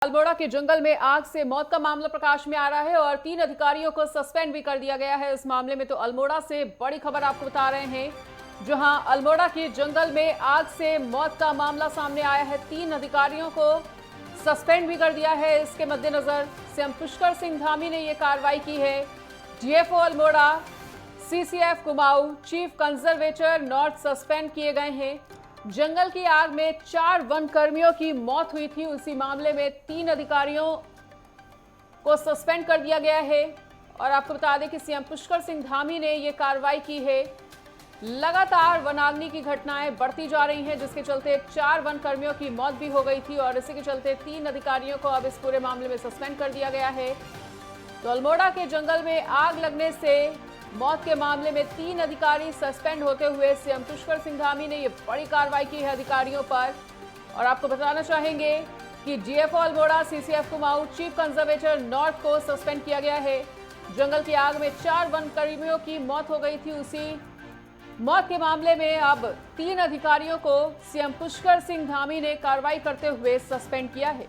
अल्मोड़ा के जंगल में आग से मौत का मामला प्रकाश में आ रहा है और 3 अधिकारियों को सस्पेंड भी कर दिया गया है। इस मामले में तो अल्मोड़ा से बड़ी खबर आपको बता रहे हैं, जहां अल्मोड़ा के जंगल में आग से मौत का मामला सामने आया है। 3 अधिकारियों को सस्पेंड भी कर दिया है। इसके मद्देनजर सीएम पुष्कर सिंह धामी ने यह कार्रवाई की है। DFO Almora, CCF Kumaon, chief conservator north suspend किए गए हैं। जंगल की आग में 4 वन कर्मियों की मौत हुई थी। उसी मामले में 3 अधिकारियों को सस्पेंड कर दिया गया है। और आपको बता दें कि सीएम पुष्कर सिंह धामी ने यह कार्रवाई की है। लगातार वनाग्नि की घटनाएं बढ़ती जा रही हैं, जिसके चलते 4 वन कर्मियों की मौत भी हो गई थी और इसी के चलते 3 अधिकारियों को अब इस पूरे मामले में सस्पेंड कर दिया गया है। तो अल्मोड़ा के जंगल में आग लगने से मौत के मामले में 3 अधिकारी सस्पेंड होते हुए सीएम पुष्कर सिंह धामी ने यह बड़ी कार्रवाई की है अधिकारियों पर। और आपको बताना चाहेंगे कि DFO Almora, CCF Kumaon, chief conservator north को सस्पेंड किया गया है। जंगल की आग में 4 वन कर्मियों की मौत हो गई थी। उसी मौत के मामले में अब 3 अधिकारियों को सीएम पुष्कर सिंह धामी ने कार्रवाई करते हुए सस्पेंड किया है।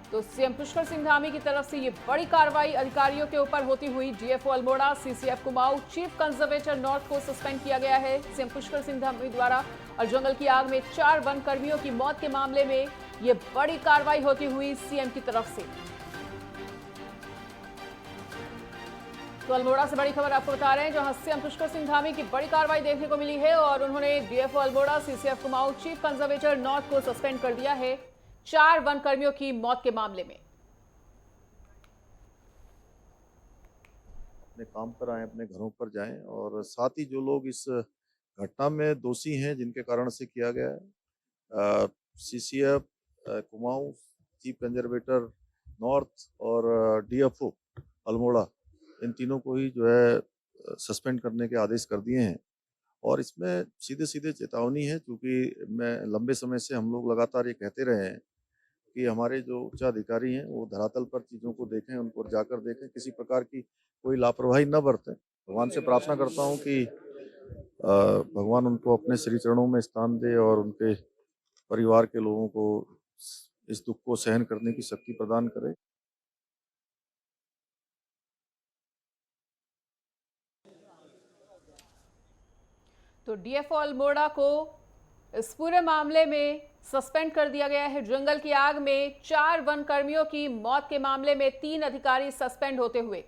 तो सीएम पुष्कर सिंह धामी की तरफ से ये बड़ी कार्रवाई अधिकारियों के ऊपर होती हुई DFO Almora, CCF Kumaon, chief conservator north को सस्पेंड किया गया है सीएम पुष्कर सिंह धामी द्वारा। और जंगल की आग में 4 वन कर्मियों की मौत के मामले में ये बड़ी कार्रवाई होती हुई सीएम की तरफ से। तो अल्मोड़ा से बड़ी खबर आपको बता रहे हैं, जहां सीएम पुष्कर सिंह धामी की बड़ी कार्रवाई देखने को मिली है और उन्होंने DFO Almora, CCF Kumaon, chief conservator north को सस्पेंड कर दिया है 4 वन कर्मियों की मौत के मामले में। अपने काम पर आए, अपने घरों पर जाएं और साथ ही जो लोग इस घटना में दोषी हैं, जिनके कारण से किया गया है, CCF Kumaon, chief conservator north और डीएफओ अल्मोड़ा, इन तीनों को ही जो है सस्पेंड करने के आदेश कर दिए हैं। और इसमें सीधे सीधे चेतावनी है, क्योंकि मैं लंबे समय से हम लोग लगातार ये कहते रहे हैं कि हमारे जो उच्चाधिकारी हैं वो धरातल पर चीज़ों को देखें, उनको जाकर देखें, किसी प्रकार की कोई लापरवाही न बरतें। भगवान से प्रार्थना करता हूँ कि भगवान उनको अपने श्री चरणों में स्थान दे और उनके परिवार के लोगों को इस दुख को सहन करने की शक्ति प्रदान करे। तो डीएफओ अल्मोड़ा को इस पूरे मामले में सस्पेंड कर दिया गया है। जंगल की आग में 4 वन कर्मियों की मौत के मामले में 3 अधिकारी सस्पेंड होते हुए।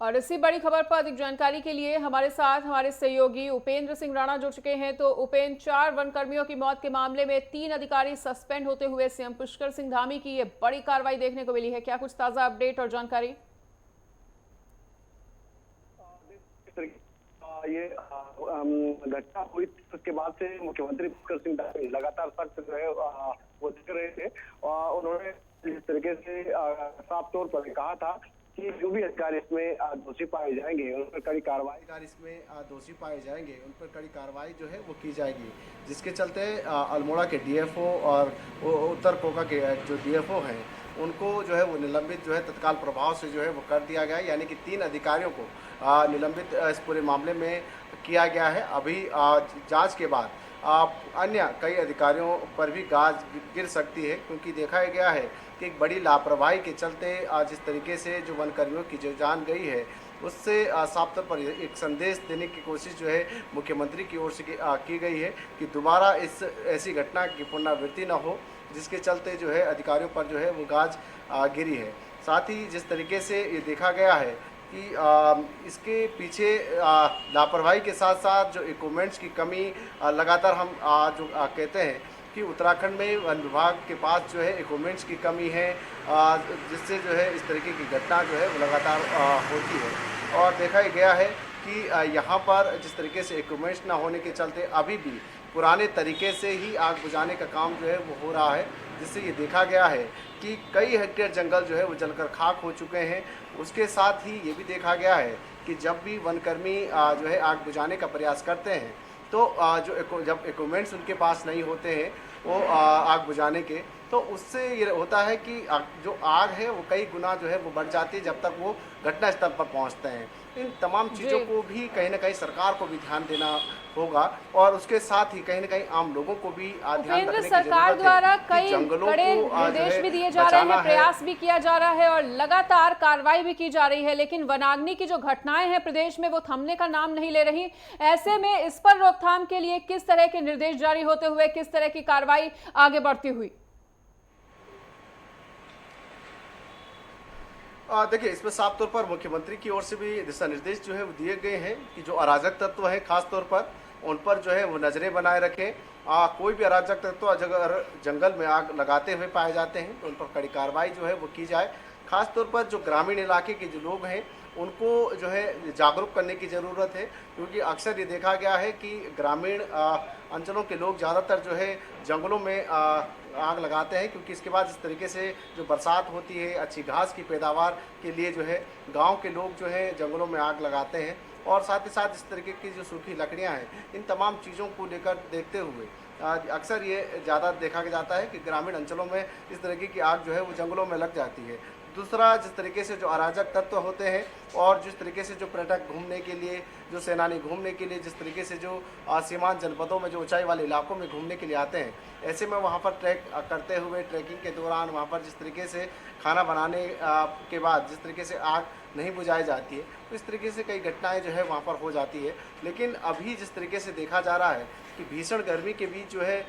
और इसी बड़ी खबर पर अधिक जानकारी के लिए हमारे साथ हमारे सहयोगी उपेंद्र सिंह राणा जुड़ चुके हैं। तो उपेंद्र, 4 वन कर्मियों की मौत के मामले में 3 अधिकारी सस्पेंड होते हुए सीएम पुष्कर सिंह धामी की यह बड़ी कार्रवाई देखने को मिली है। क्या कुछ ताजा अपडेट और जानकारी? ये घटना हुई थी, उसके बाद से मुख्यमंत्री पुष्कर सिंह धामी लगातार सख्त जो है वो दिख रहे थे और उन्होंने इस तरीके से साफ तौर पर कहा था कि जो भी अधिकारी इसमें दोषी पाए जाएंगे उन पर कड़ी कार्रवाई उन पर कड़ी कार्रवाई जो है वो की जाएगी। जिसके चलते अल्मोड़ा के डीएफओ और उत्तर कोका के जो डीएफओ हैं उनको जो है वो निलंबित जो है तत्काल प्रभाव से जो है वो कर दिया गया है। यानी कि 3 अधिकारियों को निलंबित इस पूरे मामले में किया गया है। अभी जांच के बाद अन्य कई अधिकारियों पर भी गाज गिर सकती है, क्योंकि देखा गया है कि एक बड़ी लापरवाही के चलते जिस तरीके से जो वनकर्मियों की जो जान गई है, उससे साफ तौर पर एक संदेश देने की कोशिश जो है मुख्यमंत्री की ओर से की गई है कि दोबारा ऐसी घटना की पुनरावृत्ति न हो, जिसके चलते जो है अधिकारियों पर जो है वो गाज गिरी है। साथ ही जिस तरीके से ये देखा गया है कि इसके पीछे लापरवाही के साथ साथ जो इक्विपमेंट्स की कमी लगातार हम जो कहते हैं कि उत्तराखंड में वन विभाग के पास जो है इक्विपमेंट्स की कमी है, जिससे जो है इस तरीके की घटना जो है वो लगातार होती है। और देखा गया है कि यहाँ पर जिस तरीके से इक्विपमेंट्स ना होने के चलते अभी भी पुराने तरीके से ही आग बुझाने का काम जो है वो हो रहा है, जिससे ये देखा गया है कि कई हेक्टेयर जंगल जो है वो जलकर खाक हो चुके हैं। उसके साथ ही ये भी देखा गया है कि जब भी वनकर्मी जो है आग बुझाने का प्रयास करते हैं तो जब इक्विपमेंट्स उनके पास नहीं होते हैं वो आग बुझाने के, तो उससे ये होता है कि जो आग है वो कई गुना जो है वो बढ़ जाती है जब तक वो घटना स्थल पर पहुंचते हैं। इन तमाम चीज़ों को भी कहीं ना कहीं सरकार को भी ध्यान देना होगा और उसके साथ ही कहीं न कहीं आम लोगों को भी ध्यान उपेंद्र, रखने की सरकार जरूरत द्वारा है कि कई जंगलों कड़े को जो निर्देश है भी दिए जा रहे बचाना हैं, है। प्रयास भी किया जा रहा है और लगातार कार्रवाई भी की जा रही है, लेकिन वनाग्नि की जो घटनाएं हैं प्रदेश में वो थमने का नाम नहीं ले रही। ऐसे में इस पर रोकथाम के लिए किस तरह के निर्देश जारी होते हुए किस तरह की कार्रवाई आगे बढ़ती हुई? देखिए, इसमें साफ तौर पर मुख्यमंत्री की ओर से भी दिशा निर्देश जो है वो दिए गए हैं कि जो अराजक तत्व है खास तौर पर उन पर जो है वो नजरें बनाए रखें। कोई भी अराजक तत्व अगर जंगल में आग लगाते हुए पाए जाते हैं तो उन पर कड़ी कार्रवाई जो है वो की जाए। खास तौर पर जो ग्रामीण इलाके के जो लोग हैं उनको जो है जागरूक करने की ज़रूरत है, क्योंकि अक्सर ये देखा गया है कि ग्रामीण अंचलों के लोग ज़्यादातर जो है जंगलों में आग लगाते हैं, क्योंकि इसके बाद इस तरीके से जो बरसात होती है अच्छी घास की पैदावार के लिए जो है गांव के लोग जो है जंगलों में आग लगाते हैं। और साथ ही साथ इस तरीके की जो सूखी लकड़ियां हैं, इन तमाम चीज़ों को लेकर देखते हुए अक्सर ये ज़्यादा देखा जाता है कि ग्रामीण अंचलों में इस तरीके की आग जो है वो जंगलों में लग जाती है। दूसरा, जिस तरीके से जो अराजक तत्व होते हैं और जिस तरीके से जो पर्यटक घूमने के लिए, जो सेनानी घूमने के लिए, जिस तरीके से जो सीमांत जनपदों में जो ऊंचाई वाले इलाकों में घूमने के लिए आते हैं, ऐसे में वहाँ पर ट्रैक करते हुए ट्रैकिंग के दौरान वहाँ पर जिस तरीके से खाना बनाने के बाद जिस तरीके से आग नहीं बुझाई जाती है, तो इस तरीके से कई घटनाएं जो है वहाँ पर हो जाती है। लेकिन अभी जिस तरीके से देखा जा रहा है कि भीषण गर्मी के बीच जो है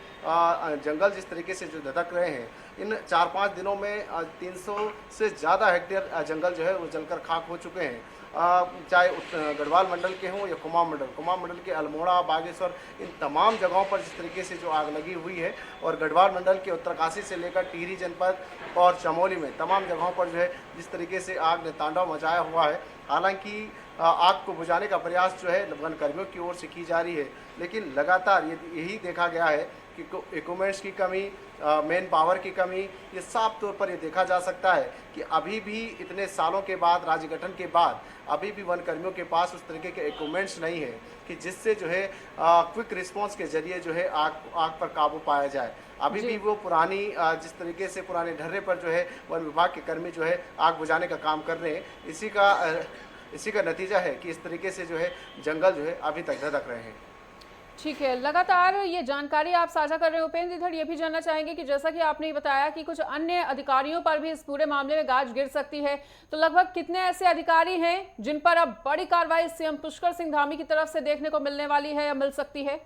जंगल जिस तरीके से जो धधक रहे हैं, इन 4-5 दिनों में 300 से ज़्यादा हेक्टेयर जंगल जो है वो जलकर खाक हो चुके हैं। चाहे गढ़वाल मंडल के हों या कुमाऊं मंडल के अल्मोड़ा, बागेश्वर, इन तमाम जगहों पर जिस तरीके से जो आग लगी हुई है, और गढ़वाल मंडल के उत्तरकाशी से लेकर टिहरी जनपद और चमोली में तमाम जगहों पर जो है जिस तरीके से आग ने तांडव मचाया हुआ है। हालांकि आग को बुझाने का प्रयास जो है वन कर्मियों की ओर से की जा रही है, लेकिन लगातार यही देखा गया है कि इक्विपमेंट्स की कमी, मेन पावर की कमी, ये साफ तौर पर ये देखा जा सकता है कि अभी भी इतने सालों के बाद, राज्य गठन के बाद, अभी भी वन कर्मियों के पास उस तरीके के इक्विपमेंट्स नहीं है कि जिससे जो है क्विक रिस्पांस के जरिए जो है आग पर काबू पाया जाए। अभी भी वो पुरानी जिस तरीके से पुराने ढर्रे पर जो है वन विभाग के कर्मी जो है आग बुझाने का काम कर रहे हैं, इसी का नतीजा है कि इस तरीके से जो है जंगल जो है अभी तक धधक रहे हैं। ठीक है, लगातार ये जानकारी आप साझा कर रहे हैं उपेंद्र। इधर ये भी जानना चाहेंगे कि जैसा कि आपने बताया कि कुछ अन्य अधिकारियों पर भी इस पूरे मामले में गाज गिर सकती है, तो लगभग कितने ऐसे अधिकारी हैं जिन पर अब बड़ी कार्रवाई सीएम पुष्कर सिंह धामी की तरफ से देखने को मिलने वाली है या मिल सकती है?